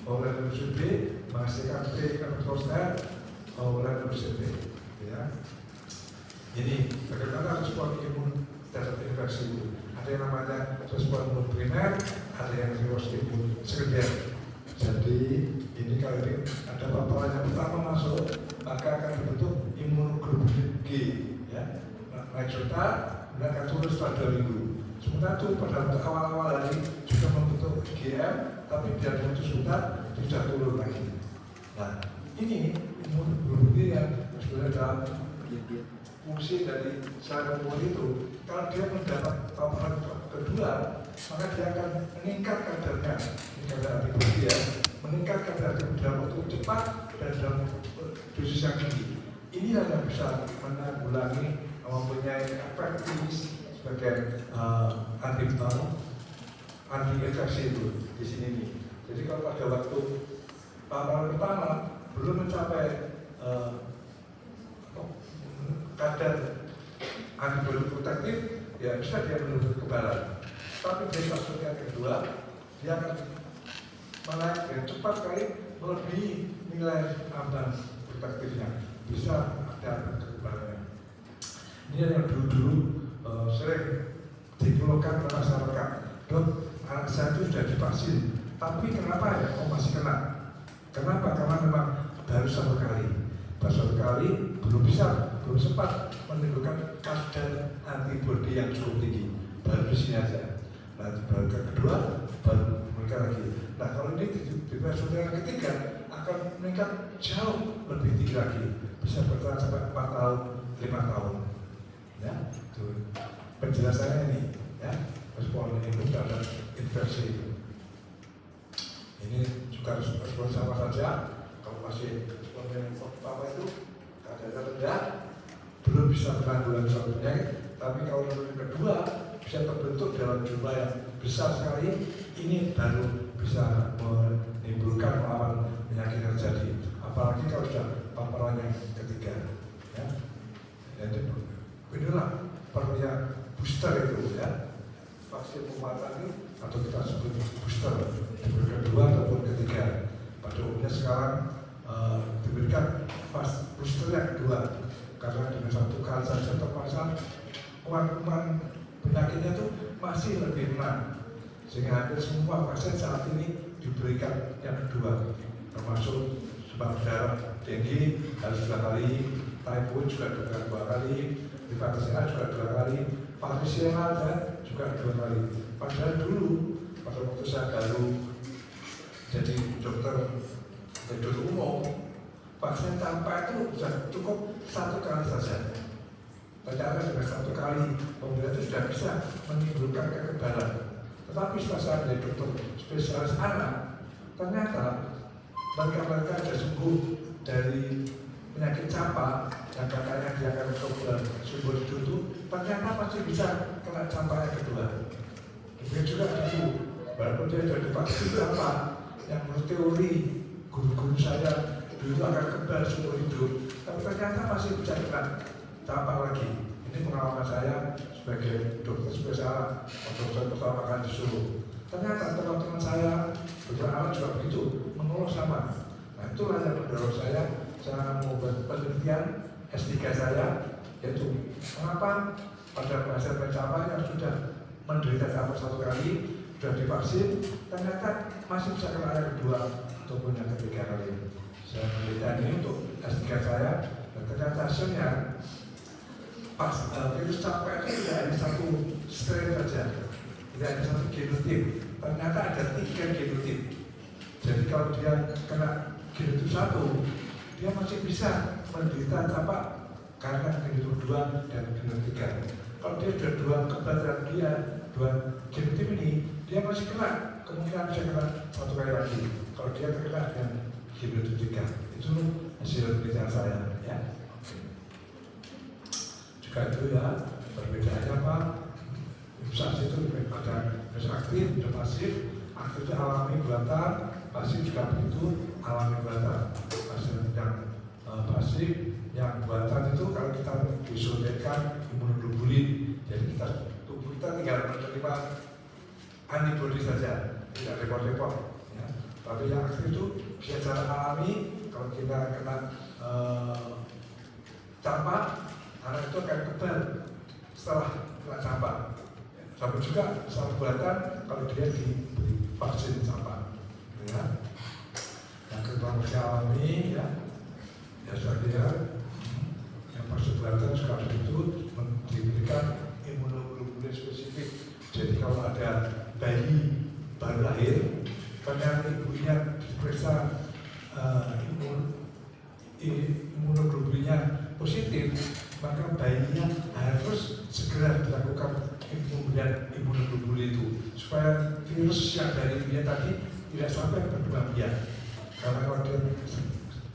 oleh lembusit B menghasilkan T ketroster oleh lembusit B. Ya. Ini bagaimana respon imun terhadap infeksi itu? Ada yang namanya respon imun primer, ada yang respon imun sekunder. Jadi ini kalau ini ada paparan yang pertama masuk, maka akan dibentuk imunoglobulin G, ya. Naik serta kemudian akan turun setelah 2 minggu. Sementara itu pada waktu awal-awal hari juga membentuk IgM, tapi biar muncul sebentar sudah turun lagi. Nah, ini imunoglobulin yang sebenarnya dalam fungsi dari sel imun itu, kalau dia mendapat paparan kedua, maka dia akan meningkat kadarnya, kadar antibodi ya, meningkat kadar antibodi dalam waktu cepat dan dalam dosis yang tinggi. Inilah yang bisa menanggulangi mempunyai efek klinis sebagai anti infeksi itu di sini nih. Jadi kalau pada waktu paparan pertama belum mencapai kadar antibodi protektif, ya bisa dia menuntut kekebalan. Tapi di fase yang kedua, dia akan menaik dengan cepat sekali melebihi nilai ambang protektifnya. Bisa ada kekebalannya. Ini yang dulu sering dikeluhkan oleh masyarakat. Dok, anak saya itu sudah divaksin, tapi kenapa ya kok masih kena? Kenapa? Karena memang baru 1 kali. Baru 1 kali belum sempat menimbulkan kadar antibodi yang cukup tinggi. Baru di sini aja. Nah, baru kedua baru meningkat lagi. Nah, kalau ini di fase yang ketiga akan meningkat jauh lebih tinggi lagi. Bisa bertahan sampai 4 tahun, 5 tahun. Ya, itu penjelasannya ini. Ya, respon imun terhadap infeksi itu. Ini juga respon sama saja. Kalau masih respon yang pertama itu kadarnya rendah, belum bisa menanggulangi suatu penyakit. Tapi kalau yang kedua bisa terbentuk dalam jumlah yang besar sekali, ini baru bisa menimbulkan melawan penyakit yang terjadi. Apalagi kalau sudah paparan yang ketiga. Ya. Jadi inilah perlunya booster itu ya. Vaksin penguatan ini atau kita sebut booster kedua ataupun ketiga. Pada umumnya sekarang diberikan booster yang kedua karena dengan 1 kali saja terpasang kuman penyakitnya itu masih lebih rendah, sehingga hampir semua vaksin saat ini diberikan yang kedua, termasuk demam berdarah dengue harus 2 kali, typhoid juga 2 kali, hepatitis A juga 2 kali, varicella juga 2 kali. Padahal dulu pada waktu saya baru jadi dokter umum, vaksin campak itu sudah cukup 1 kali saja. Ternyata sudah 1 kali pemberian itu sudah bisa menimbulkan kekebalan. Tetapi setelah saya menjadi dokter spesialis anak, ternyata mereka ada sembuh dari penyakit campak yang katanya dia akan kekebalan subur itu, ternyata masih bisa kena campak yang kedua. Demikian juga dulu, walaupun dia sudah divaksin campak, yang menurut teori guru-guru saya dulu akan kebal seumur hidup, tapi ternyata masih bisa kena campak lagi. Ini pengalaman saya sebagai dokter spesialis atau saya pertama kali disuruh. Ternyata teman-teman saya dokter anak juga begitu, mengeluh sama. Nah, itulah yang mendorong saya membuat penelitian S3 saya, yaitu mengapa pada pasien pencapaian yang sudah menderita campak 1 kali, sudah divaksin, ternyata masih bisa kena yang kedua ataupun yang ketiga kali. Saya menelitikan ini untuk S3 saya, dan ternyata hasilnya virus campak itu tidak hanya 1 strain saja, tidak hanya 1 genotip, ternyata ada 3 genotip. Jadi kalau dia kena genotip 1, dia masih bisa menderita campak karena genotip 2 dan genotip 3. Kalau dia sudah 2 kebetulan dia 2 genotip ini, dia masih kena, kemungkinan bisa kena 1 kali lagi. Kalau dia terkena dengan genotip 3, itu hasil penelitian saya. Ya. Juga itu ya, perbedaannya apa? Imunisasi itu ada aktif, ada pasif. Aktif itu alami buatan, pasif juga begitu, alami buatan. Pasif yang pasif, yang buatan itu kalau kita disuntikkan imunoglobulin, jadi tubuh kita tinggal menerima antibodi saja, tidak repot-repot. Ya. Tapi yang aktif itu bisa secara alami. Kalau kita kena campak, anak itu akan kebal setelah kena campak. Sama juga setelah buatan kalau dia diberi vaksin campak. Ya. Yang kedua masih alami, ya saya kira yang vaksin buatan juga itu diberikan imunoglobulin spesifik. Jadi kalau ada bayi baru lahir, karena ibunya diperiksa imunoglobulinnya positif, maka bayinya harus segera dilakukan pemberian imunoglobulin itu supaya virus yang dari ibunya tadi tidak sampai berkembang biak. Karena kalau dia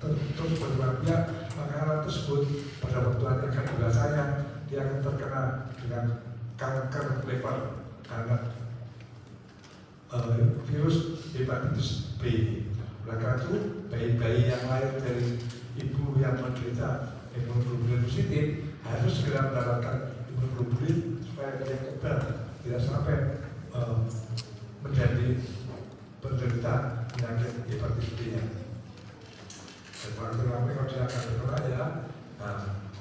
terus berkembang biak, maka anak tersebut pada waktu akan dewasanya dia akan terkena dengan kanker lever karena virus hepatitis B. Oleh karena itu, bayi-bayi yang lahir dari ibu yang menderita imunoglobulin positif harus segera mendapatkan imunoglobulin supaya dia kebal, tidak sampai menjadi penderita penyakit hepatitis B-nya. Dan kalau dia akan terkena ya,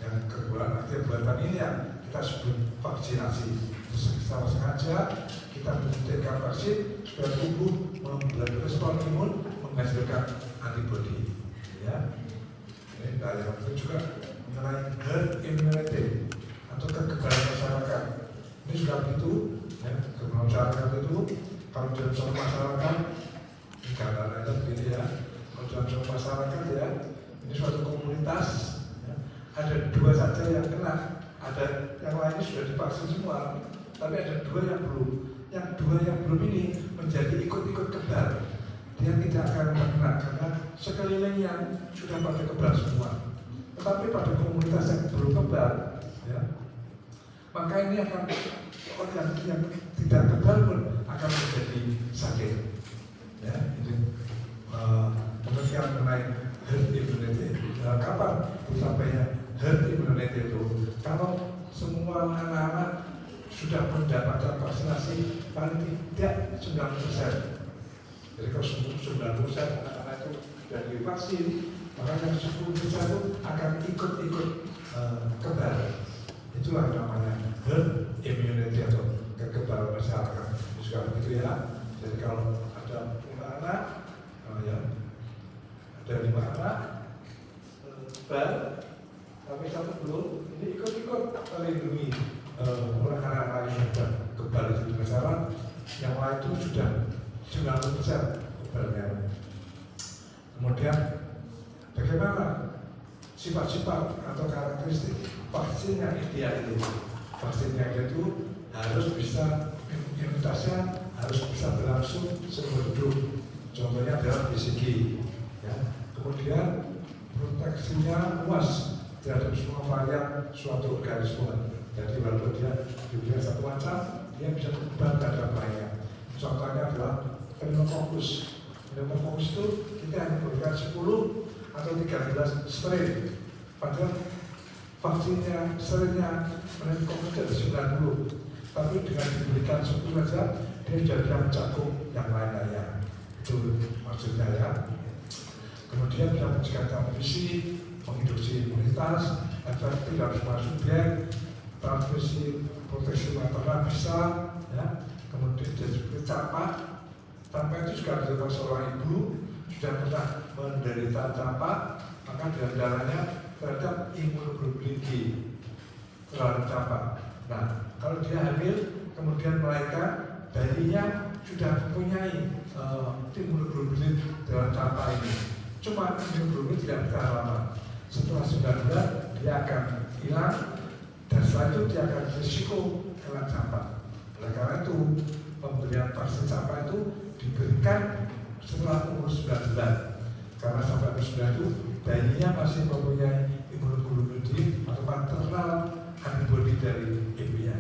yang kedua artinya buatan ini yang kita sebut vaksinasi. Secara sengaja kita menyuntikkan vaksin supaya tubuh membuat respon imun menghasilkan antibodi. Ya, ini dari waktu juga mengenai herd immunity atau kekebalan masyarakat. Ini juga begitu. Ya, kekebalan masyarakat itu kalau dalam suatu masyarakat, karena itu begini ya. Kalau dalam suatu masyarakat ya, ini suatu komunitas. Ya, ada dua saja yang kena, ada yang lainnya sudah divaksin semua. Tapi ada dua yang belum. Yang dua yang belum ini menjadi ikut-ikut kebal. Dia tidak akan terkena karena sekelilingnya sudah pada kebal semua. Tetapi pada komunitas yang belum kebal, ya, maka ini akan orang yang tidak kebal pun akan menjadi sakit. Ya, ini demikian mengenai herd immunity. Kapan sampainya herd immunity itu? Kalau semua anak-anak sudah mendapatkan vaksinasi paling tidak 90%. Jadi kalau 90% anak-anak itu sudah divaksin, maka yang 10% itu akan ikut-ikut kebal. Itulah namanya herd immunity atau kekebalan masyarakat. Juga begitu ya. Jadi kalau ada 5 anak, ya, ada 5 anak kebal, tapi satu belum, ini ikut-ikut melindungi oleh anak-anak yang sudah kebal itu di masyarakat, yang lain itu sudah 90% kebalnya. Kemudian bagaimana sifat-sifat atau karakteristik vaksin yang ideal itu? Vaksin yang itu harus bisa imunitasnya harus bisa berlangsung seumur hidup. Contohnya adalah BCG. Ya. Kemudian proteksinya luas terhadap semua varian suatu organisme. Jadi walaupun dia diberikan satu macam, dia bisa berubah terhadap lainnya. Contohnya adalah pneumococcus. Pneumococcus itu kita hanya memberikan 10 atau 13 strain. Padahal vaksinnya, strainnya pneumococcus ada 90. Tapi dengan diberikan 10 saja, dia sudah bisa mencakup yang lain-lainnya. Itu maksudnya ya. Kemudian bisa mencegah transmisi, menginduksi imunitas, efektif dalam semua subjek, transmisi proteksi maternal bisa, ya. Kemudian jadi campak. Campak itu juga dilakukan seorang ibu sudah pernah menderita campak, maka dalam darahnya terhadap imunoglobulin G terhadap campak. Nah, kalau dia hamil, kemudian melahirkan, bayinya sudah mempunyai imunoglobulin dalam campak ini. Cuma imunoglobulin tidak bertahan lama. Setelah 9 bulan dia akan hilang. Dan setelah itu dia akan risiko kena campak. Oleh karena itu, pemberian vaksin campak itu diberikan setelah umur 9 bulan. Karena sampai umur 9 itu, bayinya masih mempunyai imunoglobulin atau maternal antibodi dari ibunya.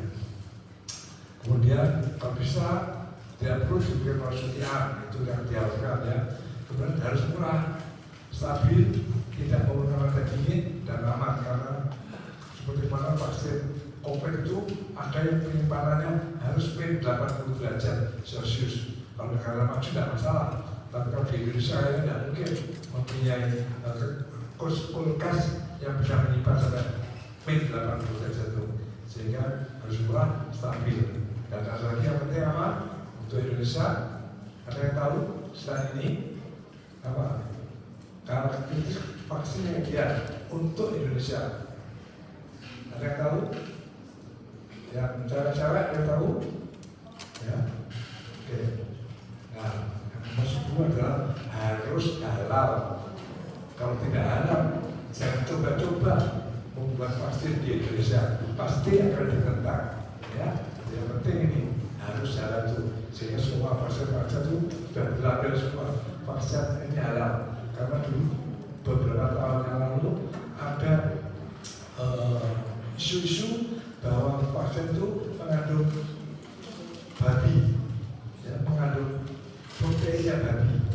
Kemudian, kalau bisa, tidak perlu diberikan suntikan, itu yang diharuskan ya. Kemudian harus murah, stabil, tidak menggunakan dingin dan aman karena seperti mana vaksin COVID itu ada yang penyimpanannya harus min 80 derajat Celcius. Kalau negara maju tidak masalah, Tapi kalau di Indonesia ini tidak mungkin mempunyai kulkas yang bisa menyimpan sampai min 80 derajat itu, sehingga harus murah, stabil. Dan ada lagi yang penting apa? Untuk Indonesia, ada yang tahu setelah ini apa? Karakteristik vaksin yang ideal untuk Indonesia. Ada yang tahu? Yang cewek-cewek ada yang tahu? Ya, oke. Nah, yang nomor 10 adalah harus halal. Kalau tidak halal, jangan coba-coba membuat vaksin di Indonesia, pasti akan ditentang. Ya, yang penting ini harus halal itu, sehingga semua vaksin itu sudah berlabel semua vaksin ini halal. Karena dulu beberapa tahun yang lalu ada isu-isu bahwa vaksin itu mengandung babi, ya, mengandung protein babi,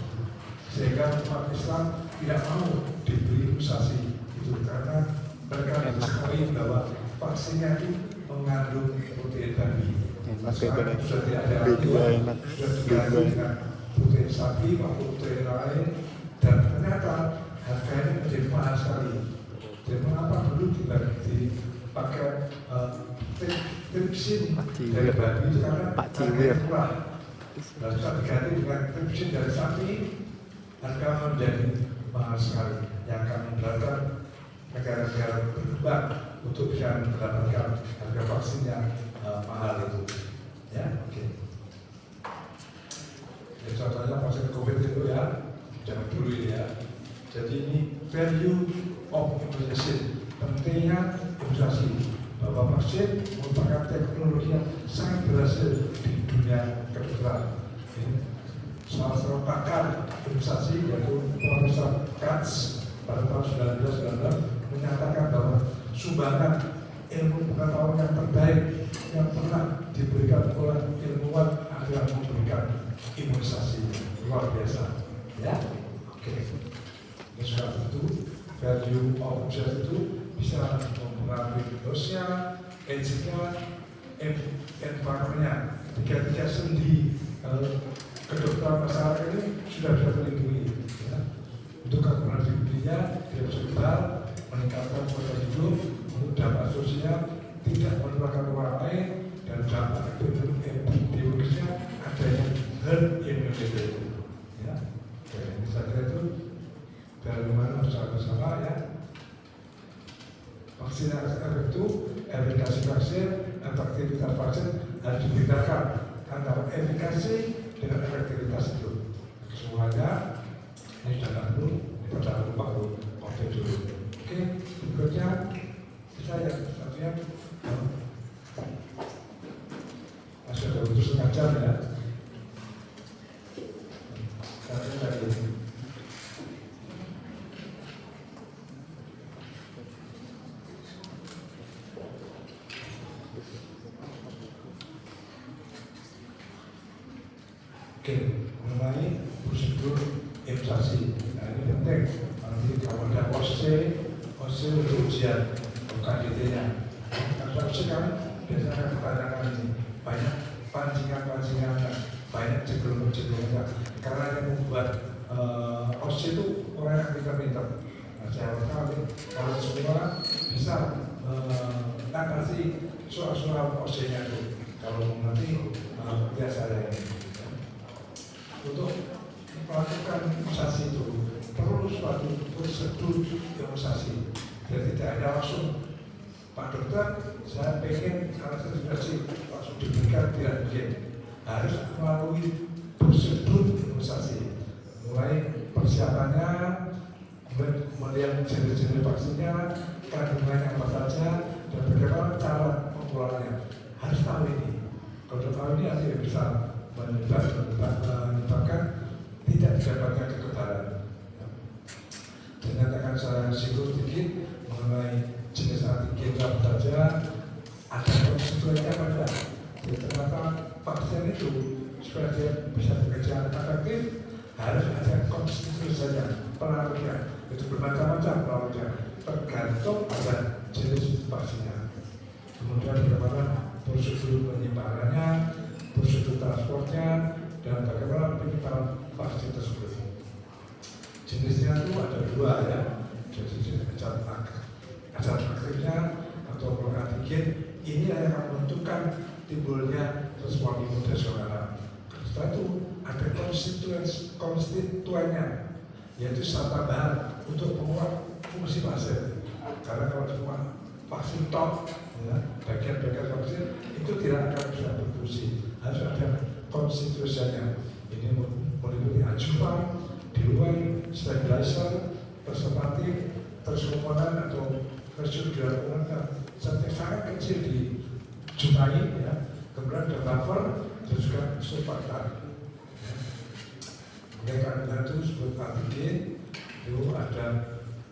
sehingga umat Islam tidak mau diberi imunisasi itu karena mereka mengetahui bahwa vaksinnya itu mengandung protein babi. Sekarang sudah tidak ada lagi, sudah diganti dengan protein sapi maupun protein lain, dan ternyata harganya menjadi mahal sekali. Jadi mengapa dulu dipakai tripsin dari babi itu karena harganya murah. Dan setelah diganti dengan tripsin dari sapi, harga menjadi mahal sekali, yang akan memberatkan negara-negara berkembang untuk bisa mendapatkan harga vaksin yang mahal itu. Ya, oke. Ya, contohnya vaksin COVID itu ya, jangan dulu ini ya. Jadi ini value of immunization, pentingnya imunisasi. Bahwa vaksin merupakan teknologi yang sangat berhasil di dunia kedokteran. Salah satu pakar imunisasi yaitu Profesor Katz pada tahun 1919 menyatakan bahwa sumbangan ilmu pengetahuan yang terbaik yang pernah diberikan oleh ilmuwan adalah memberikan imunisasi. Luar biasa, ya. Oke. Ini sudah tentu value of imunisasi itu bisa mempengaruhi dosnya, age-nya, environment-nya. Tiga-tiga sendi kedokteran masyarakat ini sudah bisa terlindungi. Ya. Untuk kegunaan dirinya, dia bisa kebal, meningkatkan kualitas hidup, untuk dampak sosial, tidak menularkan orang lain, dan dampak epidemiologisnya adanya herd immunity. Ya, ini saja itu dari mana bersama-sama ya. Vaksinasi itu, efikasi vaksin, efektivitas vaksin harus dibedakan antara efikasi dengan efektivitas itu. Semuanya ini sudah dulu, kita jangan lupa COVID dulu. Oke, berikutnya saya satunya masih ada waktu setengah jam ya. Oke, mengenai prosedur imunisasi, nah ini penting. Nanti kalau ada OC untuk ujian KDT-nya. Kalau OC kan biasanya pertanyakan ini banyak pancingan, banyak jeglongan. Karena yang membuat OC itu orang yang pintar-pintar. Nah, saya harapkan kalau semua bisa mengatasi soal-soal OC-nya itu. Kalau nanti biasa ada ini. Untuk melakukan imunisasi itu perlu suatu prosedur imunisasi. Jadi tidak ada langsung Pak Dokter, saya pengen anestesi langsung diberikan, tidak mungkin. Harus melalui prosedur imunisasi. Mulai persiapannya, kemudian melihat jenis-jenis vaksinnya, kandungannya apa saja, dan bagaimana cara pengolahannya. Harus tahu ini. Kalau tahu ini nanti bisa menyebabkan tidak didapatkan kekebalan. Ternyata saya singgung sedikit mengenai jenis antigen apa saja, ada prosedurnya pada. Jadi ternyata vaksin itu supaya dia bisa bekerja efektif harus ada konstitusi saja pengaruhnya. Itu bermacam-macam pengaruhnya, tergantung pada jenis vaksinnya. Kemudian bagaimana prosedur penyimpanannya, prosedur transportnya, dan bagaimana penyebaran vaksin tersebut. Jenisnya itu ada dua ya, jadi zat aktifnya atau antigen ini yang akan menentukan timbulnya respon imun dari saudara. Setelah itu ada konstituennya, yaitu zat tambahan untuk menguat fungsi pasien. Karena kalau cuma vaksin tok, ya, bagian-bagian vaksin itu tidak akan bisa berfungsi. Harus ada konstitusinya. Ini meliputi adjuvan, diluai, stabilizer, preservatif, komponen atau residual komponen zat yang sangat kecil dijumpai, ya. Kemudian ada buffer dan juga surfaktan. Mereka itu disebut antigen. Itu ada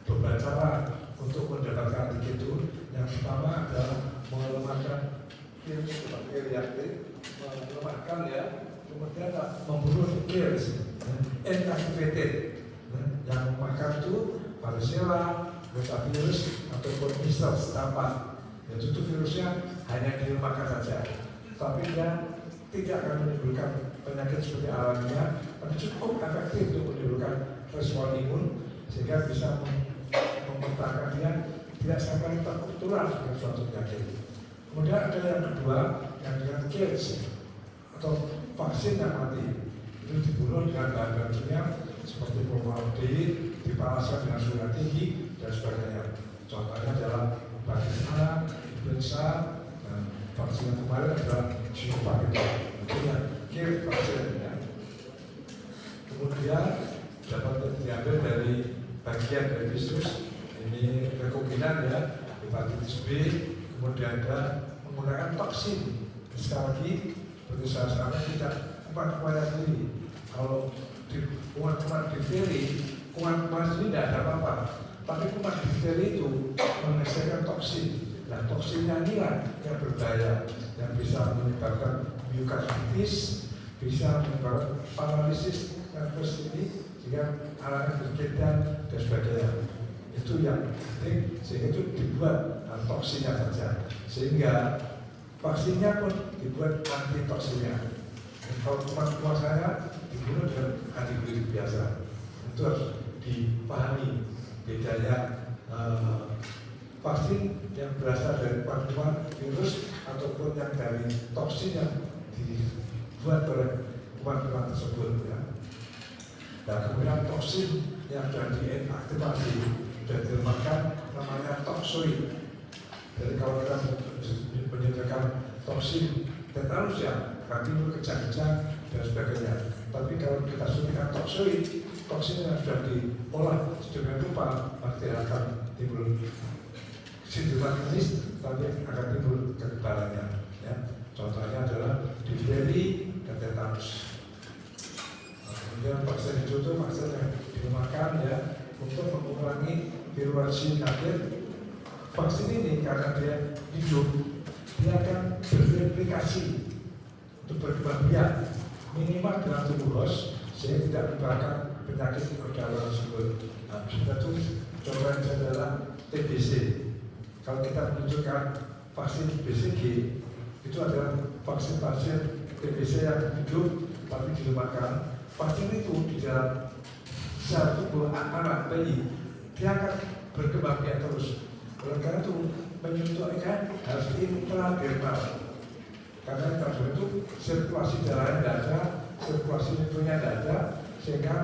beberapa cara untuk mendapatkan antigen itu. Yang pertama adalah melemahkan virus sebagai reaktif, melemahkan ya, kemudian membunuh virus, inactivated. Yang memakan itu varicella, rotavirus ataupun measles campak. Itu virusnya hanya dilemahkan saja, tapi dia tidak akan menimbulkan penyakit seperti alamiah, tapi cukup efektif untuk menimbulkan respon imun sehingga bisa mempertahankan dia tidak sampai tertular dengan suatu penyakit. Kemudian ada yang kedua yang dengan kills atau vaksin yang mati, itu dibunuh dengan bahan-bahan kimia seperti formaldehyde, dipanaskan dengan suhu yang tinggi dan sebagainya. Contohnya adalah vaksin A, influenza, dan vaksin yang kemarin adalah Sinovac itu yang kill vaksin ya. Kemudian dapat diambil dari bagian dari virus ini rekombinan ya, hepatitis B, kemudian ada menggunakan toksin. Sekali lagi, seperti saya sarankan tidak kuman-kuman sendiri. Kalau di kuman-kuman difteri, kuman-kuman sendiri tidak ada apa-apa. Tapi kuman difteri itu menghasilkan toksin. Nah, toksinnya inilah yang berbahaya, yang bisa menyebabkan myokarditis, bisa menyebabkan paralisis nervus ini, sehingga anak berkedan dan sebagainya. Itu yang penting, sehingga itu dibuat toksinnya saja, sehingga vaksinnya pun dibuat anti toksinnya. Dan kalau kuman-kuman saya dibunuh dengan antibiotik biasa. Itu harus dipahami bedanya vaksin yang berasal dari kuman-kuman virus ataupun yang dari toksin yang dibuat oleh kuman-kuman tersebut ya. Nah, kemudian toksin yang sudah diaktifasi dan dilemahkan namanya toksoid. Jadi kalau kita menyediakan toksin tetanus ya, akan timbul kejang-kejang dan sebagainya. Tapi kalau kita suntikan toksoid, toksin yang sudah diolah sedemikian rupa, pasti akan timbul sindrom klinis, tapi akan timbul kekebalannya. Ya. Contohnya adalah difteri dan tetanus. Kemudian vaksin itu vaksin yang dilemahkan ya untuk mengurangi virulensi kaget. Vaksin ini karena dia hidup, dia akan berreplikasi untuk berkembang biak minimal dalam tubuh host sehingga tidak menyebabkan penyakit udara tersebut. Nah, itu contohnya adalah TBC. Kalau kita menunjukkan vaksin BCG, itu adalah vaksin pasien TBC yang hidup tapi dilemahkan. Vaksin itu di dalam sel tubuh anak bayi, dia akan berkembang biak terus. Oleh karena itu menyuntiknya harus intradermal. Karena intradermal itu sirkulasi darahnya tidak ada, sirkulasi limfonya tidak ada, sehingga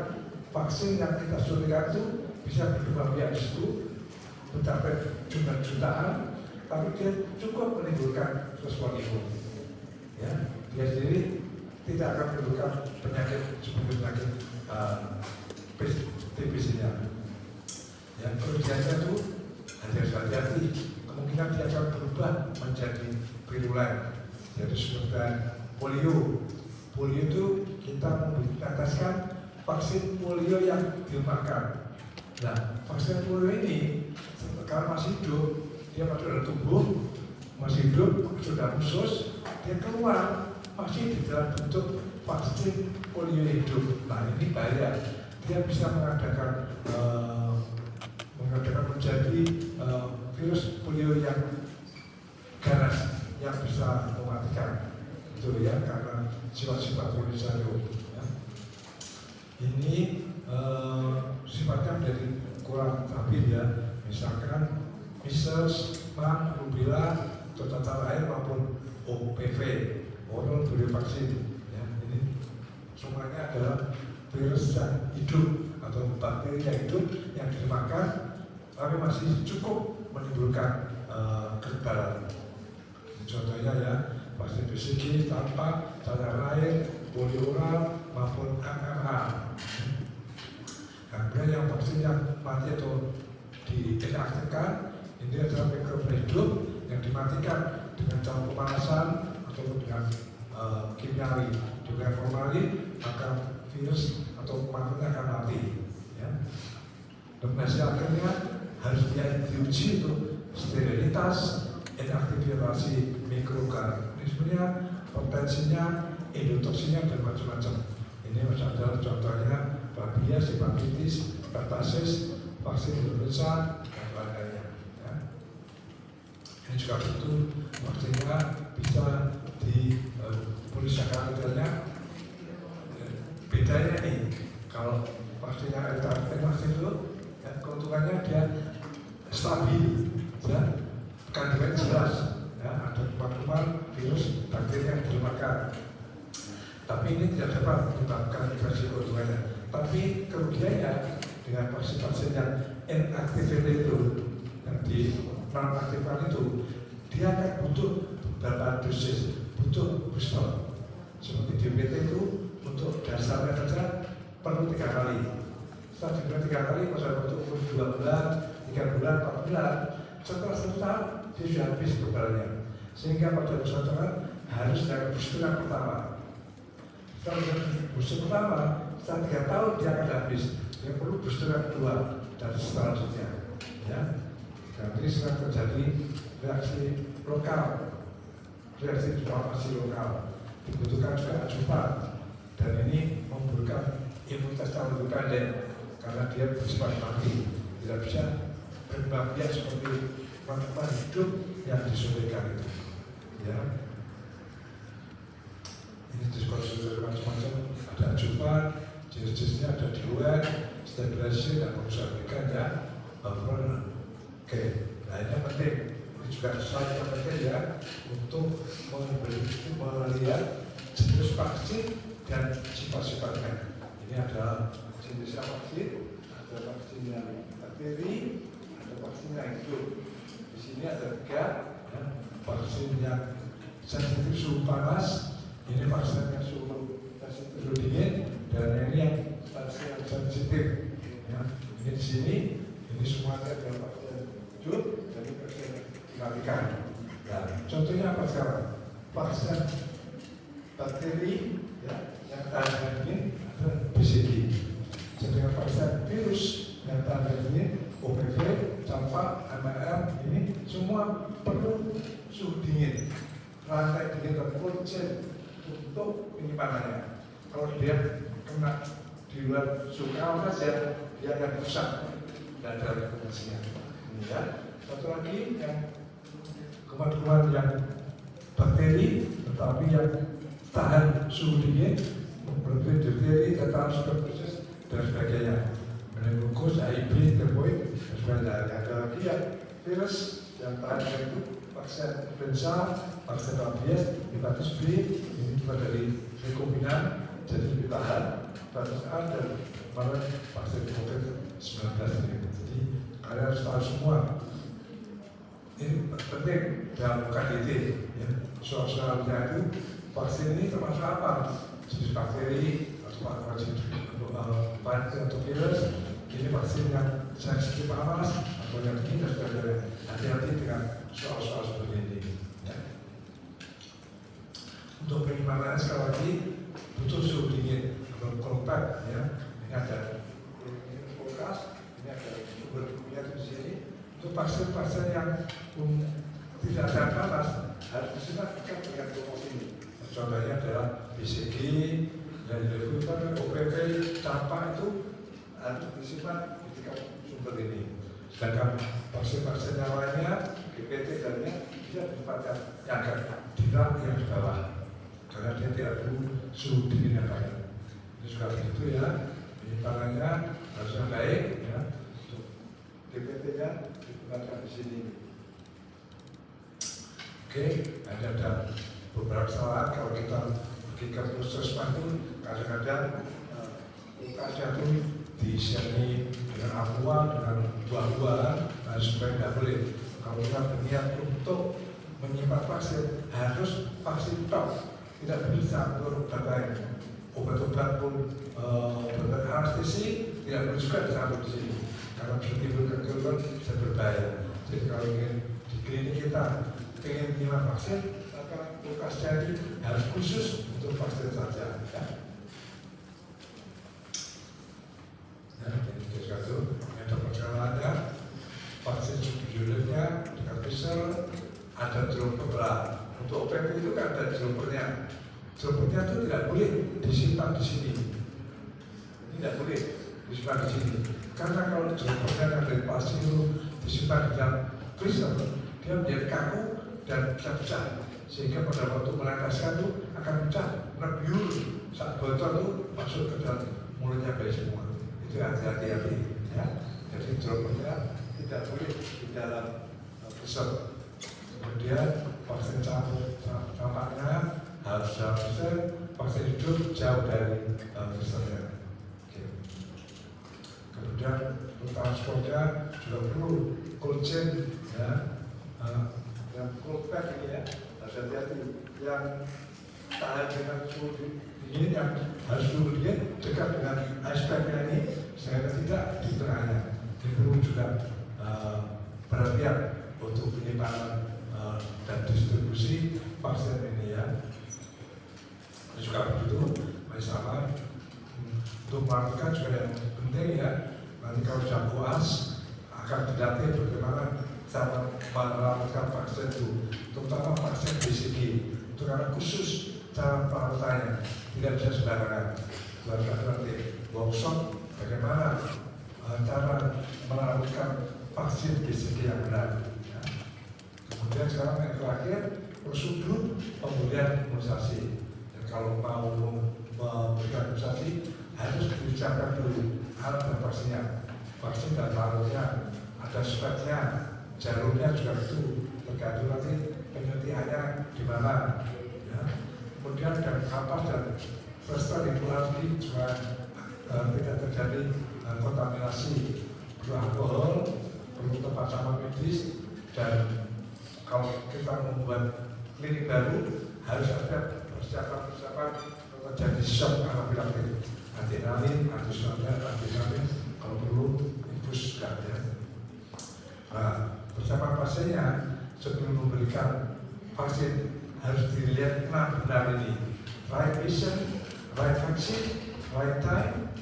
vaksin yang kita suntikan itu bisa berkembang biak di situ, mencapai jumlah jutaan, tapi dia cukup menimbulkan respon imun. Ya, dia sendiri tidak akan menimbulkan penyakit seperti penyakit TBC-nya. Yang perlu dijaga itu hati-hati, kemungkinan dia akan berubah menjadi virulen. Jadi seperti polio. Polio itu kita meneteskan vaksin polio yang dilemahkan. Nah, vaksin polio ini kalau masih hidup, dia masuk dalam tubuh, masih hidup, sudah khusus, dia keluar masih di dalam bentuk vaksin polio hidup. Nah, ini bahaya. Dia bisa mengadakan menjadi virus polio yang ganas yang bisa mematikan itu ya, karena sifat-sifat polio ya. ini sifatnya menjadi kurang stabil ya. Misalkan measles, mumps, rubella, atau cacar air maupun OPV, oral polio vaksin. Ya, ini semuanya adalah virus yang hidup atau bakteri yang hidup yang dimakan, tapi masih cukup menimbulkan kekebalan. Contohnya ya, vaksin BCG, campak, cacar air, polio oral maupun MMR. Kemudian yang vaksin yang mati atau diinaktifkan ini adalah mikroba hidup yang dimatikan dengan cara pemanasan ataupun dengan kimiawi. Dengan formalin maka virus atau kumannya akan mati. Ya. Dan hasil akhirnya harus diuji untuk sterilitas, inaktivitas mikroorganismenya, potensinya, endotoksinya dan macam-macam. Ini adalah contohnya rabies, hepatitis, pertasis, vaksin influenza dan lain-lainnya. Ya. Ini juga butuh vaksinnya bisa polisakaridelnya. Bedanya nih, kalau vaksinnya vaksin itu ya, keuntungannya dia stabil, ya, kandungannya jelas, ya, ada kuman-kuman virus bakteri yang dimakan. Tapi ini tidak dapat menyebabkan migrasi keuntungannya. Tapi kerugiannya dengan vaksin-vaksin yang inactivated itu, yang di nonaktifkan itu, dia akan butuh beberapa dosis, butuh booster. Seperti DPT itu untuk dasarnya saja perlu 3 kali. Setelah diberikan 3 kali, pada waktu umur 2 bulan, 3 bulan, 4 bulan, setelah 1 tahun dia sudah habis kekebalannya. Sehingga pada usia harus dengan booster yang pertama. Setelah booster pertama, setelah 3 tahun dia akan habis. Dia perlu booster yang kedua dan selanjutnya. Ya, nanti setelah terjadi reaksi lokal, reaksi inflamasi lokal, dibutuhkan juga ajudan. Dan ini memberikan imunitas yang lebih pendek karena dia bersifat mati, tidak bisa berkembang biak seperti makanan hidup yang disuntikan itu. Ya, ini diskusi macam-macam, ada ajudan, jenis-jenisnya ada di luar, stabilisasi dan mengusahakan ya, oke. Nah ini penting, ini juga slide yang penting ya untuk melihat jenis vaksin dan sifat-sifatnya. Ini adalah jenis vaksin, ada vaksin yang bakteri, ada vaksin yang hidup. Di sini ada 3, ya, vaksin yang sensitif suhu panas, ini vaksin yang suhu dingin, dan ini yang vaksin yang sensitif. Ya, ini di sini, ini semuanya adalah vaksin hidup, jadi vaksin dimatikan. Nah, contohnya apa sekarang? Vaksin bakteri, ya, yang tahan dingin adalah BCG. Sedangkan vaksin virus yang tahan dingin, OPV, campak, MMR, ini semua perlu suhu dingin, rantai dingin dan cold chain untuk penyimpanannya. Kalau dia kena di luar suhu saja, dia akan rusak dan ada rekomendasinya. Ini ya. Satu lagi yang kuman-kuman yang bakteri, tetapi yang tahan suhu dingin, seperti difteri, tetanus, tuberkulosis, dan sebagainya. Meningitis, HIV, tifoid, dan sebagainya. Ada lagi ya virus yang tahan yaitu vaksin influenza, vaksin rabies, hepatitis B, ini juga dari rekombinan, jadi lebih tahan, hepatitis A dan kemarin vaksin COVID-19 ini. Jadi kalian harus tahu semua. Ini penting dalam KDT, ya. Soal-soalnya itu vaksin ini termasuk apa? Jenis bakteri atau vaksin atau virus. Ini vaksin yang sensitif panas atau yang dingin dan sebagainya. Hati-hati dengan soal-soal seperti ini. Ya. Untuk penyimpanan sekali lagi butuh suhu dingin atau compact, ya. Ini ada kulkas, ini ada sumber lihat di sini. Untuk vaksin-vaksin yang tidak ada panas harus disimpan dengan promosi ini. Contohnya adalah BCG, dan OPV, campak itu harus disimpan di sumber ini. Sedangkan vaksin-vaksin yang lainnya, DPT dan lainnya bisa ditempatkan yang agak di rak yang di bawah, karena dia tidak perlu suhu dingin yang banyak. Ini juga begitu ya. penyimpanannya harusnya baik, ya. Untuk DPT-nya digunakan di sini. Oke, ada beberapa kesalahan kalau kita pergi ke puskesmas itu kadang-kadang kulkasnya itu diisiani dengan aqua, dengan buah-buahan, supaya tidak boleh. Kalau kita berniat untuk menyimpan vaksin, harus vaksin tok, tidak bisa untuk obat lain. Obat-obat pun obat anestesi tidak boleh juga dicampur di sini, karena bisa timbul kegagalan, bisa berbahaya. Jadi kalau ingin di klinik kita ingin menyimpan vaksin, maka kulkasnya ini harus khusus untuk vaksin saja. Ya. Jadi satu, ada perjalanannya, vaksin subunitnya dengan Pfizer, ada dropper. Untuk OPV itu kan ada droppernya. Droppernya itu tidak boleh disimpan di sini. Ini tidak boleh disimpan di sini. Karena kalau droppernya kan dari plastik itu disimpan di dalam freezer, dia menjadi kaku dan bisa pecah. Sehingga pada waktu meneteskan itu akan pecah, menebiur saat botol itu masuk ke dalam mulutnya bayi semua. Itu hati-hati ya. Jadi droppernya tidak boleh di dalam freezer. Kemudian vaksin campaknya harus dalam freezer, vaksin hidup jauh dari freezernya. Kemudian untuk transportnya juga perlu cold chain, ya. Yang cold pack ini ya, harus hati-hati. Yang tahan dengan suhu dingin, yang harus suhu dingin dekat dengan ice pack-nya ini, sehingga tidak di tengahnya. Ini perlu juga perhatian untuk penyimpanan dan distribusi vaksin ini ya. Ini juga begitu, masih sama. Untuk melakukan juga yang penting ya. Nanti kalau sudah puas akan dilatih bagaimana cara melakukan vaksin itu, terutama vaksin BCG. Itu karena khusus cara perawatannya, tidak bisa sembarangan. Harus nanti workshop bagaimana cara melakukan vaksin BCG yang benar. Ya. Kemudian sekarang yang terakhir prosedur pemberian imunisasi. Dan kalau mau memberikan imunisasi harus dibicarakan dulu alat dan vaksinnya. Vaksin dan larutnya, ada swabnya, jalurnya juga itu tergantung nanti penyuntikannya di mana. Ya. Kemudian dan kapas dan restoratif juga tidak terjadi kontaminasi. Perlu alkohol, perlu tempat sampah medis, dan kalau kita membuat klinik baru harus ada persiapan terjadi shock anafilaktik, adrenalin, adrenalin, kalau perlu infus juga ya. Nah, persiapan pasiennya sebelum memberikan vaksin harus dilihat 6 benar ini: right patient, right vaccine, right time,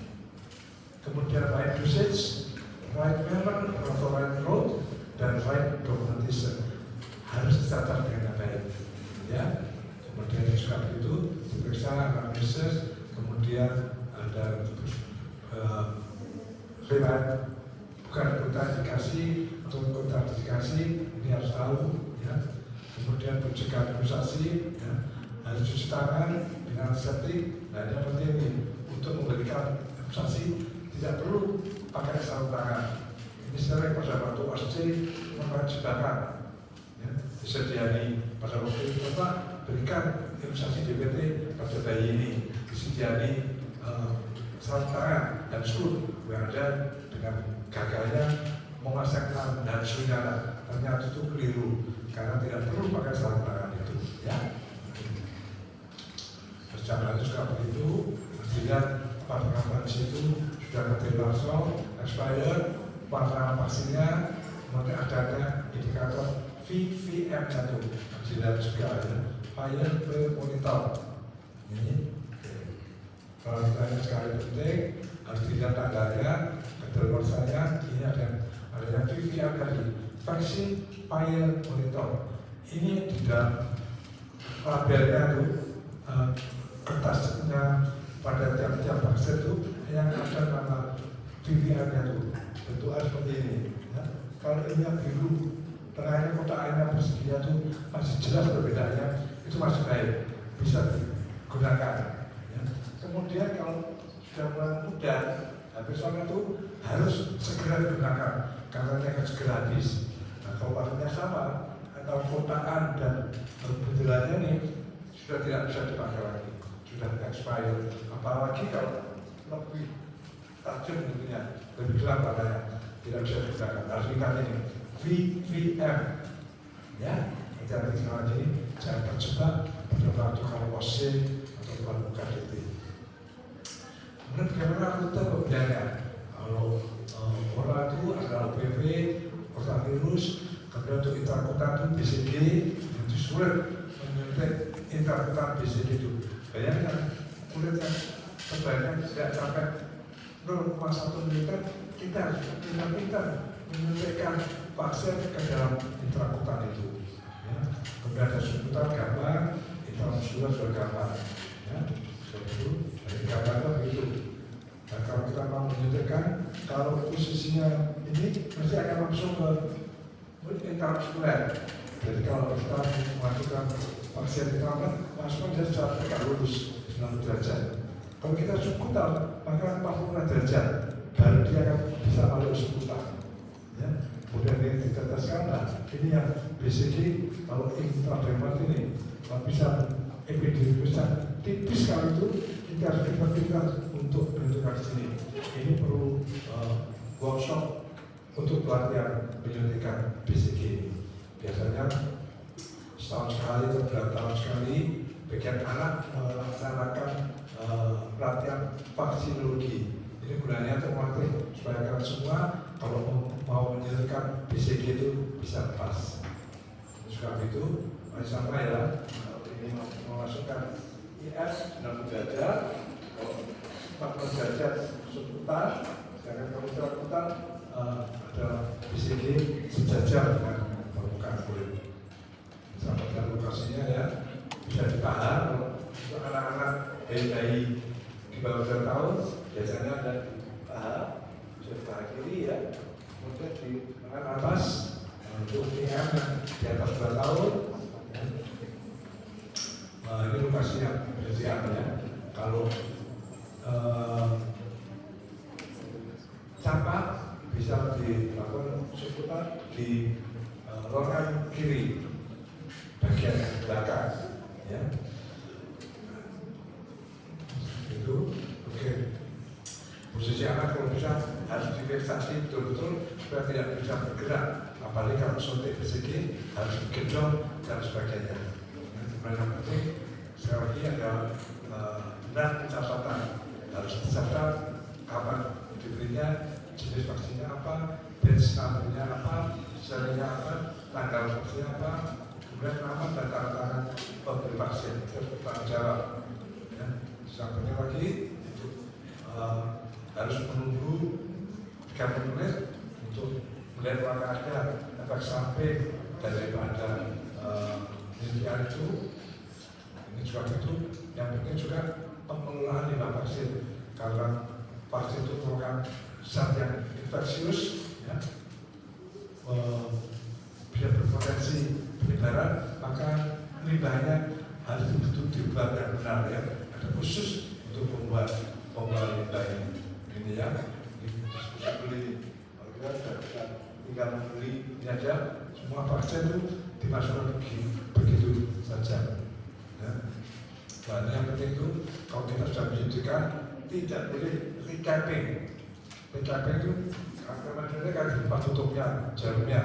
kemudian right dosage, right manner atau right road, dan right documentation. Harus dicatat dengan baik ya. Kemudian juga begitu diperiksa anamnesis, kemudian ada riwayat bukan kontraindikasi atau kontraindikasi, ini harus tahu ya. Kemudian pencegahan imunisasi ya, harus cuci tangan dengan antiseptik. Nah, yang penting ini untuk memberikan imunisasi tidak perlu pakai sarung tangan. Ini sering pada waktu OSC memakai jebakan ya, disediani pada waktu itu Pak berikan imunisasi DPT pada bayi ini, disediani sarung tangan dan suhu yang ada dengan gagalnya memasangkan dan suhunya. Ternyata itu keliru karena tidak perlu pakai sarung tangan itu ya. Perjalanan juga begitu, dilihat pada vaksin itu sudah terlangsung expired, warna vaksinnya, nanti ada indikator VVM-nya itu dilihat juga ya. Fire monitor ini. Kalau ditanya sekali penting harus dilihat tanggalnya, kedaluarsanya. Ini ada yang VVM tadi, vaksin fire monitor. Ini di dalam labelnya itu kertasnya pada tiap-tiap vaksin itu yang ada nama VVM-nya itu bentuknya seperti ini. Ya. Kalau ini yang biru, tengahnya kotaknya persegi itu masih jelas perbedaannya, itu masih baik, bisa digunakan. Ya. Kemudian kalau sudah mulai muda, Hampir sama itu harus segera digunakan karena akan segera habis. Nah, kalau waktunya sama atau kotaan dan bendelanya ini sudah tidak bisa dipakai lagi, sudah expired. Apalagi kalau lebih tajam bentuknya, lebih gelap warnanya, tidak bisa digunakan. Harus ingat ini VVM, ya. Nanti sekali lagi jangan terjebak pada waktu kalau OC atau bukan buka DT. Kemudian bagaimana rute pembiayaan? Kalau orang itu adalah OPV, virus, kemudian untuk intrakutan itu BCG, itu sulit menyuntik intrakutan BCG itu. Bayangkan kulit yang sebanyak tidak sampai 0,1 ml, kita harus pintar-pintar menyuntikkan vaksin ke dalam intrakutan itu. Ya. Kemudian ada suntikan gambar, intramuskuler juga gambar. Ya. Itu dari gambarnya begitu. Nah, kalau kita mau menyuntikkan, kalau posisinya ini pasti akan langsung ke intramuskuler. Jadi kalau kita melakukan vaksin intramuskuler, masukkan dia secara tegak lurus 90 derajat. Kalau kita subkutan, maka 45 derajat, baru dia akan bisa masuk subkutan. Ya. Kemudian ini diteteskan, nah ini yang BCG, kalau intradermal ini, kalau bisa epidermisnya tipis sekali itu, kita harus pintar-pintar untuk menentukan di sini. Ini perlu workshop untuk pelatihan menyuntikkan BCG. Biasanya setahun sekali atau berapa tahun sekali, bagian anak melaksanakan pelatihan vaksinologi. Ini gunanya untuk melatih supaya kalian semua kalau mau menyuntikkan BCG itu bisa pas. Sebab itu, sama ya, ini memasukkan IS 60 derajat, 40 derajat subkutan, sedangkan kalau intrakutan ada BCG sejajar dengan permukaan kulit. Sampaikan lokasinya ya, bisa ditahan untuk anak-anak bayi di bawah 2 tahun, biasanya ada di paha, sebelah kiri ya, kemudian di lengan atas, untuk IM yang di atas 2 tahun. Ya. Ini lokasinya berarti apa ya? Kalau campak bisa dilakukan subkutan di lengan kiri bagian belakang, ya. Itu oke. Posisi anak kalau bisa harus difiksasi betul-betul supaya tidak bisa bergerak. Apalagi kalau suntik BCG harus digendong dan sebagainya. Yang penting sekali lagi ada benar pencatatan, harus dicatat kapan diberinya, jenis vaksinnya apa, batch numbernya apa, serinya apa, tanggal vaksinnya apa, kemudian nama dan tanda tangan pemberi vaksin itu bertanggung jawab. Ya. Sampai lagi itu harus menunggu 30 menit untuk melihat apakah ada efek samping daripada penyuntikan itu. Ini juga itu yang penting juga pengelolaan limbah vaksin, karena vaksin itu merupakan zat yang infeksius, ya, bisa berpotensi penyebaran, maka limbahnya harus betul dibuat yang benar ya. Ada khusus untuk membuat limbah ini ya. Diskusi beli, kalau kita sudah bisa tinggal membeli ini aja, semua vaksin itu dimasukkan begitu saja. Ya. Dan yang penting itu kalau kita sudah menyuntikkan tidak boleh recapping. Recapping itu karena kan di tempat tutupnya, jarumnya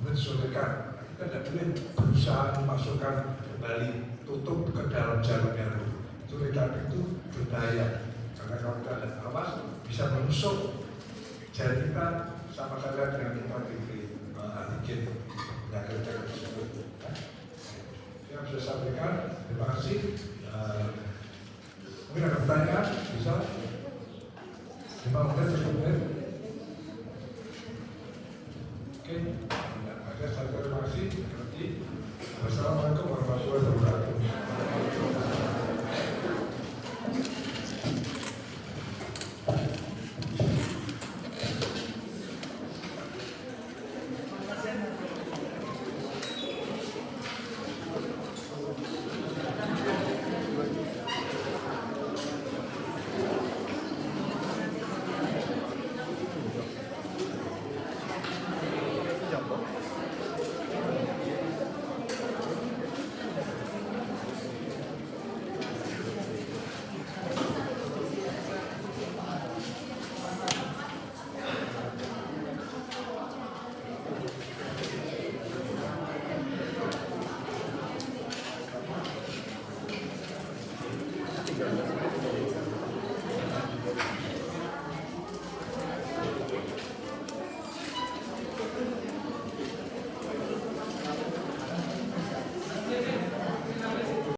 mensuntikan. Kita tidak boleh berusaha memasukkan kembali tutup ke dalam jarumnya itu. Itu recapping itu berbahaya karena kalau kita tidak awas bisa menusuk jari kita sama saja dengan kita diberi antigen penyakit tersebut. Yang sudah sampaikan, terima kasih. Mungkin ada pertanyaan, bisa 5 menit, 10 menit. Oke.